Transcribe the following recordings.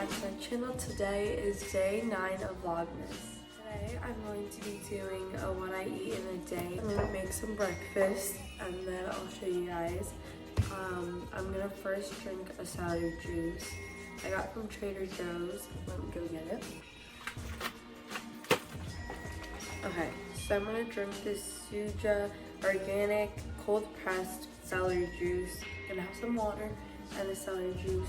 back to my channel. Today is day 9 of vlogmas. Today I'm going to be doing what I eat in a day. I'm gonna make some breakfast and then I'll show you guys. I'm gonna first drink a celery juice I got from Trader Joe's. Let me go get it. Okay, so I'm gonna drink this Suja organic cold pressed celery juice. I'm gonna have some water and the celery juice.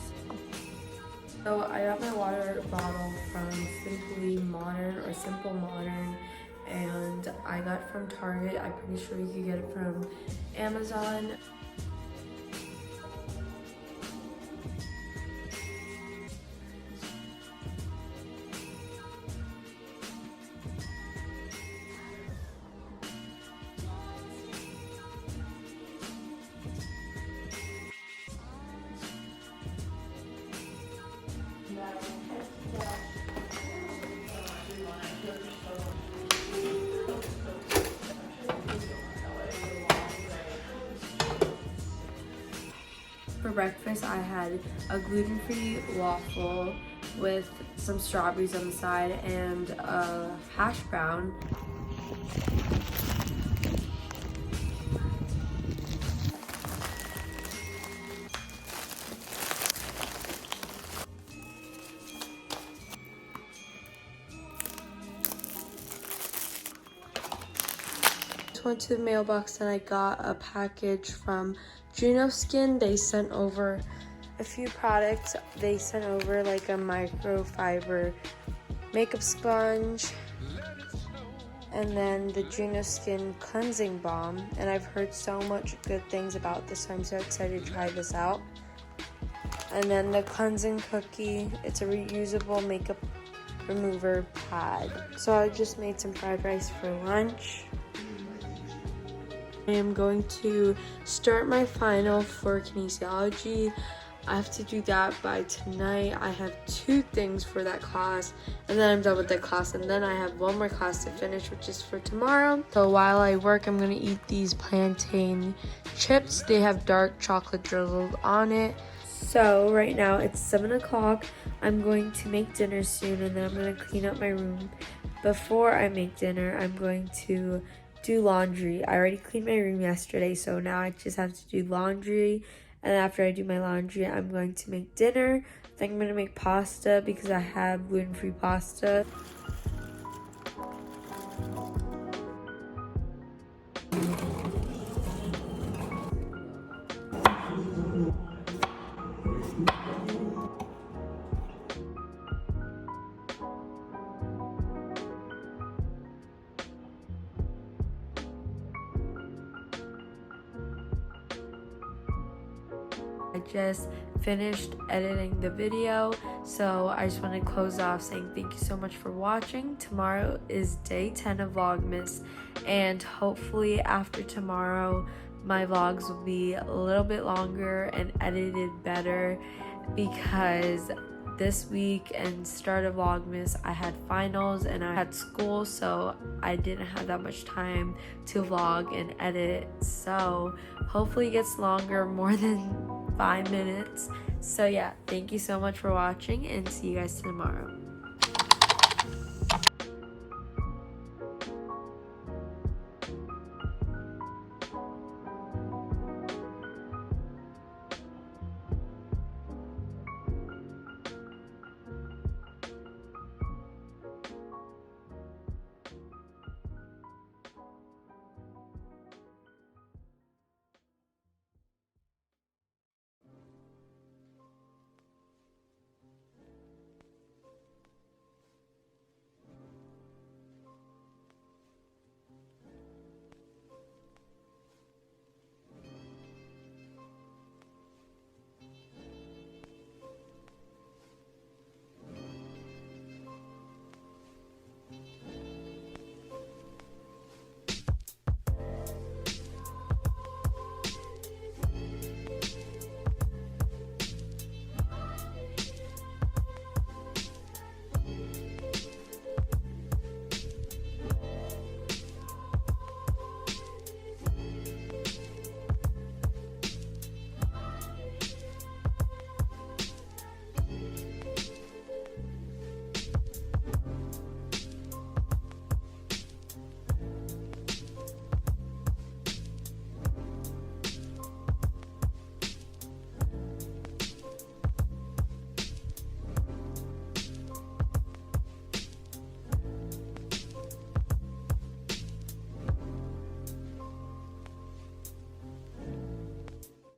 So I got my water bottle from Simply Modern or Simple Modern, and I got it from Target. I'm pretty sure you could get it from Amazon. For breakfast, I had a gluten-free waffle with some strawberries on the side and a hash brown. Went to the mailbox and I got a package from Juno Skin. They sent over a few products. They sent over like a microfiber makeup sponge and then the Juno Skin cleansing balm, and I've heard so much good things about this, so I'm so excited to try this out. And then the cleansing cookie, it's a reusable makeup remover pad. So I just made some fried rice for lunch. I am going to start my final for kinesiology. I have to do that by tonight. I have 2 things for that class, and then I'm done with that class, and then I have one more class to finish, which is for tomorrow. So while I work, I'm gonna eat these plantain chips. They have dark chocolate drizzled on it. So right now it's 7 o'clock. I'm going to make dinner soon, and then I'm gonna clean up my room. Before I make dinner, I'm going to do laundry. I already cleaned my room yesterday, so now I just have to do laundry, and after I do my laundry, I'm going to make dinner. I think I'm gonna make pasta because I have gluten-free pasta. I just finished editing the video, so I just want to close off saying thank you so much for watching. Tomorrow is day 10 of vlogmas, and hopefully after tomorrow my vlogs will be a little bit longer and edited better, because this week and start of vlogmas I had finals and I had school, so I didn't have that much time to vlog and edit. So hopefully it gets longer, more than 5 minutes. So yeah, thank you so much for watching, and see you guys tomorrow.